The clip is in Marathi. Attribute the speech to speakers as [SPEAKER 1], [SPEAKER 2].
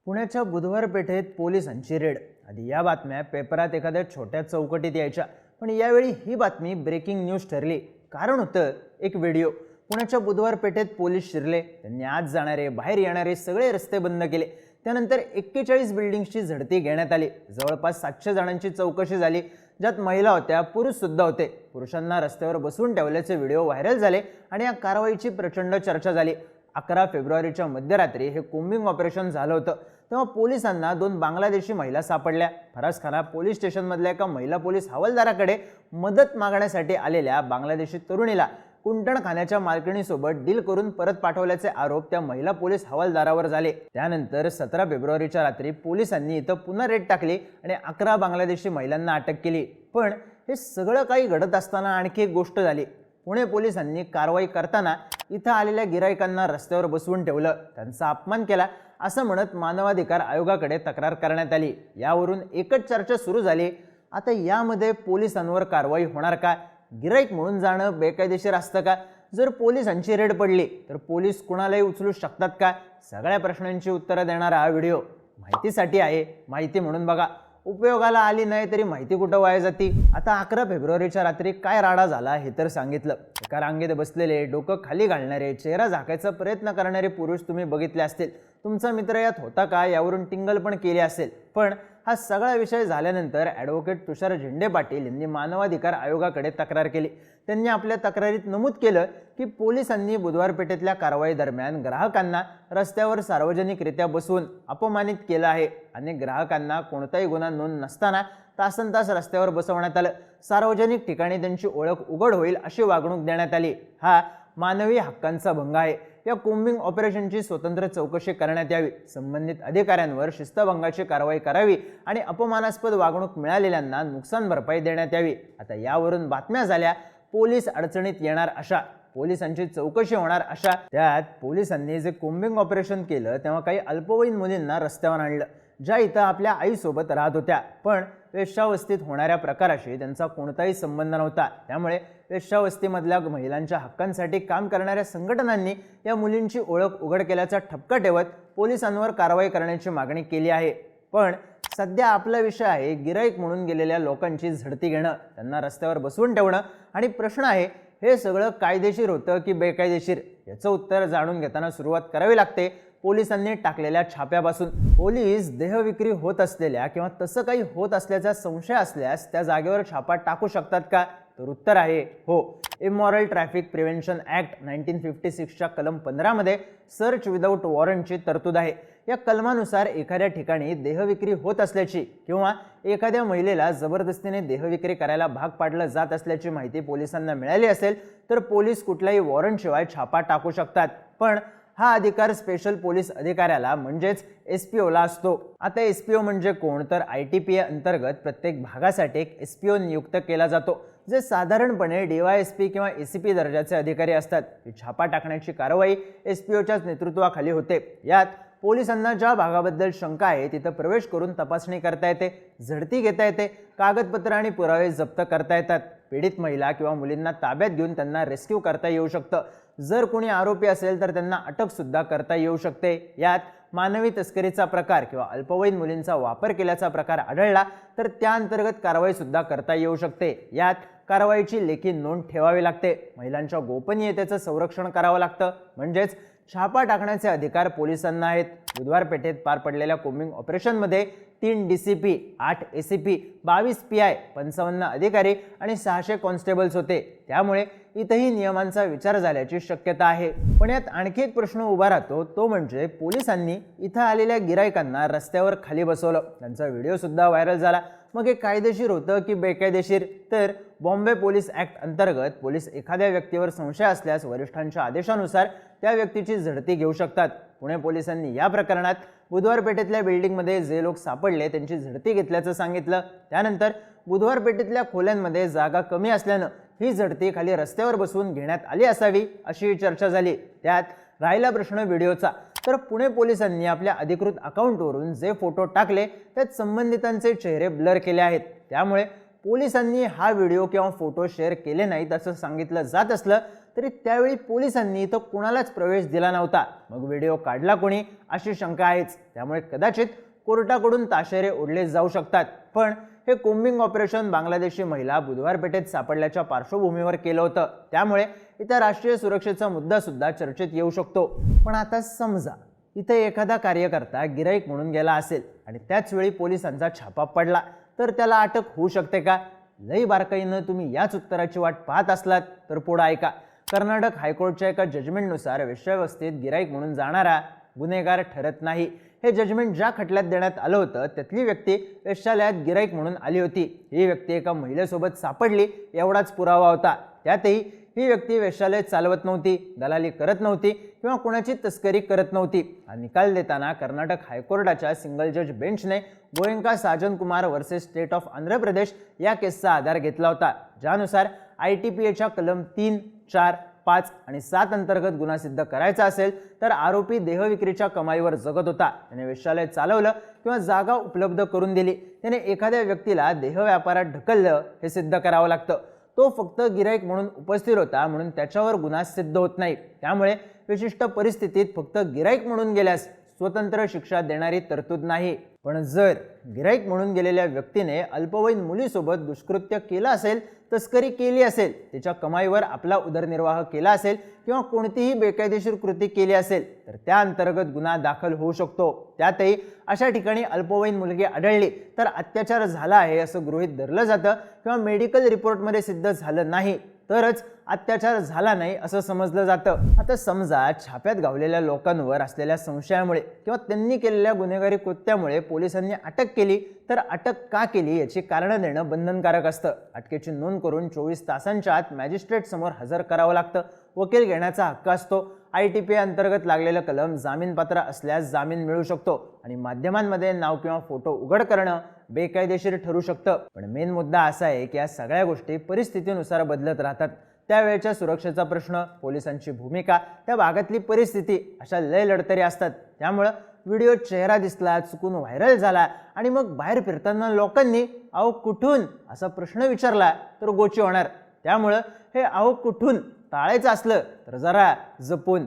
[SPEAKER 1] पुण्याच्या बुधवार पेठेत पोलिसांची रेड। आधी या बातम्या पेपरात एखाद्या छोट्या चौकटीत यायच्या, पण यावेळी ही बातमी ब्रेकिंग न्यूज ठरली। कारण होतं एक व्हिडिओ। पुण्याच्या बुधवार पेठेत पोलीस शिरले, त्यांनी आत जाणारे बाहेर येणारे सगळे रस्ते बंद केले। त्यानंतर 41 बिल्डिंग्सची झडती घेण्यात आली। जवळपास 700 जणांची चौकशी झाली, ज्यात महिला होत्या, पुरुष सुद्धा होते। पुरुषांना रस्त्यावर बसवून ठेवल्याचे व्हिडिओ व्हायरल झाले आणि या कारवाईची प्रचंड चर्चा झाली। 11 फेब्रुवारीच्या मध्यरात्री हे कोम्बिंग ऑपरेशन झालं होतं। तेव्हा पोलिसांना 2 बांगलादेशी महिला सापडल्या। फरासखाना पोलीस स्टेशनमधल्या एका महिला पोलीस हवालदाराकडे मदत मागण्यासाठी आलेल्या बांगलादेशी तरुणीला कुंटणखान्याच्या मालकिणीसोबत डील करून परत पाठवल्याचे आरोप त्या महिला पोलीस हवालदारावर झाले। त्यानंतर 17 फेब्रुवारीच्या रात्री पोलिसांनी इथं पुन्हा रेड टाकली आणि 11 बांगलादेशी महिलांना अटक केली। पण हे सगळं काही घडत असताना आणखी एक गोष्ट झाली। पुणे पोलिसांनी कारवाई करताना इथं आलेल्या गिराईकांना रस्त्यावर बसवून ठेवलं, त्यांचा अपमान केला असं म्हणत मानवाधिकार आयोगाकडे तक्रार करण्यात आली। यावरून एकच चर्चा सुरू झाली, आता यामध्ये पोलिसांवर कारवाई होणार का? गिराईक म्हणून जाणं बेकायदेशीर असतं का? जर पोलिसांची रेड पडली तर पोलीस कुणालाही उचलू शकतात का? सगळ्या प्रश्नांची उत्तरं देणारा हा व्हिडिओ माहितीसाठी आहे, माहिती म्हणून बघा। उपयोगाला आली नाही तरी माहिती कुठं वाया जाती। आता 11 फेब्रुवारीच्या रात्री काय राडा झाला हे तर सांगितलं। एका रांगेत बसलेले, डोकं खाली घालणारे, चेहरा झाकायचा प्रयत्न करणारे पुरुष तुम्ही बघितले असतील। तुमचा मित्र यात होता का यावरून टिंगल पण केली असेल। पण हा सगळा विषय झाल्यानंतर ॲडव्होकेट तुषार झेंडे पाटील यांनी मानवाधिकार आयोगाकडे तक्रार केली। त्यांनी आपल्या तक्रारीत नमूद केलं की पोलिसांनी बुधवार पेठेतल्या कारवाई दरम्यान ग्राहकांना रस्त्यावर सार्वजनिकरित्या बसवून अपमानित केलं आहे। अनेक ग्राहकांना कोणताही गुन्हा नोंद नसताना तासनतास रस्त्यावर बसवण्यात आलं। सार्वजनिक ठिकाणी त्यांची ओळख उघड होईल अशी वागणूक देण्यात आली। हा मानवी हक्कांचा भंग आहे। या कोम्बिंग ऑपरेशनची स्वतंत्र चौकशी करण्यात यावी, संबंधित अधिकाऱ्यांवर शिस्तभंगाची कारवाई करावी आणि अपमानास्पद वागणूक मिळालेल्यांना नुकसान भरपाई देण्यात यावी। आता यावरून बातम्या झाल्या पोलीस अडचणीत येणार अशा, पोलिसांची चौकशी होणार अशा। त्यात पोलिसांनी जे कोम्बिंग ऑपरेशन केलं तेव्हा काही अल्पवयीन मुलींना रस्त्यावर आणलं, ज्या इथं आपल्या आईसोबत राहत होत्या। पण वेश्यावस्तीत होणाऱ्या प्रकाराशी त्यांचा कोणताही संबंध नव्हता। त्यामुळे वेश्यावस्तीमधल्या महिलांच्या हक्कांसाठी काम करणाऱ्या संघटनांनी या मुलींची ओळख उघड केल्याचा ठपका ठेवत पोलिसांवर कारवाई करण्याची मागणी केली आहे। पण सध्या आपला विषय आहे गिराईक म्हणून गेलेल्या लोकांची झडती घेणं, त्यांना रस्त्यावर बसवून ठेवणं। आणि प्रश्न आहे, हे सगळं कायदेशीर होतं की बेकायदेशीर? याचं उत्तर जाणून घेताना सुरुवात करावी लागते पोलिसांनी टाकलेल्या छाप्यापासून। पोलीस देहविक्री होत असलेल्या किंवा तसं काही होत असल्याचा संशय असल्यास त्या जागेवर छापा टाकू शकतात का? तर उत्तर आहे हो। इमॉरल ट्रॅफिक प्रिव्हेन्शन ॲक्ट 1956च्या कलम 15 मध्ये सर्च विदाऊट वॉरंटची तरतूद आहे। या कलमानुसार एखाद्या ठिकाणी देहविक्री होत असल्याची किंवा एखाद्या महिलेला जबरदस्तीने देहविक्री करायला भाग पाडलं जात असल्याची माहिती पोलिसांना मिळाली असेल तर पोलीस कुठल्याही वॉरंटशिवाय छापा टाकू शकतात। पण हा अधिकार स्पेशल पोलीस अधिकाऱ्याला म्हणजेच एसपीओला असतो। आता एसपीओ म्हणजे कोण? तर ITPA अंतर्गत प्रत्येक भागासाठी एक एसपीओ नियुक्त केला जातो, जे साधारणपणे DYSP किंवा ACP दर्जाचे अधिकारी असतात। ही छापा टाकण्याची कारवाई एसपीओच्याच नेतृत्वाखाली होते। यात पोलिसांना ज्या भागाबद्दल शंका आहे तिथं प्रवेश करून तपासणी करता येते, झडती घेता येते, कागदपत्र आणि पुरावे जप्त करता येतात। पीडित महिला किंवा मुलींना ताब्यात घेऊन त्यांना रेस्क्यू करता येऊ शकतं। जर कोणी आरोपी असेल तर त्यांना अटक सुद्धा करता येऊ शकते। यात मानवी तस्करीचा प्रकार किंवा अल्पवयीन मुलींचा वापर केल्याचा प्रकार आढळला तर त्या अंतर्गत कारवाई सुद्धा करता येऊ शकते। यात कारवाईची लेखी नोंद ठेवावी लागते, महिलांच्या गोपनीयतेचं संरक्षण करावं लागतं। म्हणजेच छापा टाकण्याचे अधिकार पोलिसांना आहेत। बुधवार पेठेत पार पडलेल्या कोम्बिंग ऑपरेशनमध्ये 3 DCP, 8 ACP, 22 PI, 55 अधिकारी आणि 600 कॉन्स्टेबल्स होते। त्यामुळे इथंही नियमांचा विचार झाल्याची शक्यता आहे। पण यात आणखी एक प्रश्न उभा राहतो, तो म्हणजे पोलिसांनी इथं आलेल्या गिराईकांना रस्त्यावर खाली बसवलं, त्यांचा व्हिडिओ सुद्धा व्हायरल झाला। मग हे कायदेशीर होतं की बेकायदेशीर? तर बॉम्बे पोलीस ॲक्ट अंतर्गत पोलीस एखाद्या व्यक्तीवर संशय असल्यास वरिष्ठांच्या आदेशानुसार त्या व्यक्तीची झडती घेऊ शकतात। पुणे पोलिसांनी या प्रकरणात बुधवार पेठेतल्या बिल्डिंगमध्ये जे लोक सापडले त्यांची झडती घेतल्याचं सांगितलं। त्यानंतर बुधवार पेठेतल्या खोल्यांमध्ये जागा कमी असल्यानं ही झडती खाली रस्त्यावर बसवून घेण्यात आली असावी अशी चर्चा झाली। त्यात राहिला प्रश्न व्हिडिओचा। तर पुणे पोलिसांनी आपल्या अधिकृत अकाउंटवरून जे फोटो टाकले त्यात संबंधितांचे चेहरे ब्लर केले आहेत। त्यामुळे पोलिसांनी हा व्हिडिओ किंवा फोटो शेअर केले नाहीत असं सांगितलं जात असलं तरी त्यावेळी पोलिसांनी इथं कुणालाच प्रवेश दिला नव्हता. मग व्हिडिओ काढला कोणी अशी शंका आहेच. त्यामुळे कदाचित कोर्टाकडून ताशेरे ओढले जाऊ शकतात. पण हे कोम्बिंग ऑपरेशन बांगलादेशी महिला बुधवार पेठेत सापडल्याच्या पार्श्वभूमीवर केलं होतं. त्यामुळे इथं राष्ट्रीय सुरक्षेचा मुद्दा सुद्धा चर्चेत येऊ शकतो. पण आता समजा इथे एखादा कार्यकर्ता गिराईक म्हणून गेला असेल आणि त्याच वेळी पोलिसांचा छापा पडला, तर त्याला अटक होऊ शकते का? लई बारकाईनं तुम्ही याच उत्तराची वाट पाहत असलात तर पुढे ऐका. कर्नाटक हायकोर्टच्या एका जजमेंटनुसार वेश्यावस्थेत गिराईक म्हणून जाणारा गुन्हेगार ठरत नाही. हे जजमेंट ज्या खटल्यात देण्यात आलं होतं त्यातली व्यक्ती वेश्यालयात गिराईक म्हणून आली होती. ही व्यक्ती एका महिलेसोबत सापडली एवढाच पुरावा होता. त्यातही ही व्यक्ती वेश्यालय चालवत नव्हती, दलाली करत नव्हती किंवा कुणाची तस्करी करत नव्हती. हा निकाल देताना कर्नाटक हायकोर्टाच्या सिंगल जज बेंचने Goenka Sajan Kumar versus state of Andhra Pradesh या केसचा आधार घेतला होता, ज्यानुसार ITPAच्या कलम 3, 4, 5 आणि 7 अंतर्गत गुन्हा सिद्ध करायचा असेल तर आरोपी देहविक्रीच्या कमाईवर जगत होता, त्याने वेश्यालय चालवलं किंवा जागा उपलब्ध करून दिली, त्याने एखाद्या व्यक्तीला देहव्यापारात ढकललं हे सिद्ध करावं लागतं. तो फक्त गिराईक म्हणून उपस्थित होता म्हणून त्याच्यावर गुन्हा सिद्ध होत नाही. त्यामुळे विशिष्ट परिस्थितीत फक्त गिराईक म्हणून गेल्यास स्वतंत्र शिक्षा देणारी तरतूद नाही. पण जर गिराईक म्हणून गेलेल्या व्यक्तीने अल्पवयीन मुलीसोबत दुष्कृत्य केलं असेल, तस्करी केली असेल, तिच्या कमाईवर आपला उदरनिर्वाह केला असेल किंवा कोणतीही बेकायदेशीर कृती केली असेल तर त्या अंतर्गत गुन्हा दाखल होऊ शकतो. त्यातही अशा ठिकाणी अल्पवयीन मुलगी आढळली तर अत्याचार झाला आहे असं गृहीत धरलं जातं किंवा मेडिकल रिपोर्टमध्ये सिद्ध झालं नाही तरच अत्याचार झाला नाही असं समजलं जातं. आता समजा छाप्यात गावलेल्या लोकांवर असलेल्या संशयामुळे किंवा त्यांनी केलेल्या गुन्हेगारी कृत्यामुळे पोलिसांनी अटक केली तर अटक का केली याची कारणं देणं बंधनकारक असतं. अटकेची नोंद करून 24 तासांच्या आत मॅजिस्ट्रेट समोर हजर करावं लागतं. वकील घेण्याचा हक्क असतो. ITPA अंतर्गत लागलेलं कलम जामीनपात्र असल्यास जामीन मिळू शकतो आणि माध्यमांमध्ये नाव किंवा फोटो उघड करणं बेकायदेशीर ठरू शकतं. पण मेन मुद्दा असा आहे की या सगळ्या गोष्टी परिस्थितीनुसार बदलत राहतात. त्यावेळेच्या सुरक्षेचा प्रश्न, पोलिसांची भूमिका, त्या भागातली परिस्थिती अशा लय लढतरी असतात. त्यामुळं व्हिडिओ चेहरा दिसला, चुकून व्हायरल झाला आणि मग बाहेर फिरताना लोकांनी अहो कुठून असा प्रश्न विचारला तर गोची होणार. त्यामुळं हे अहो कुठून टाळायचं असलं तर जरा जपून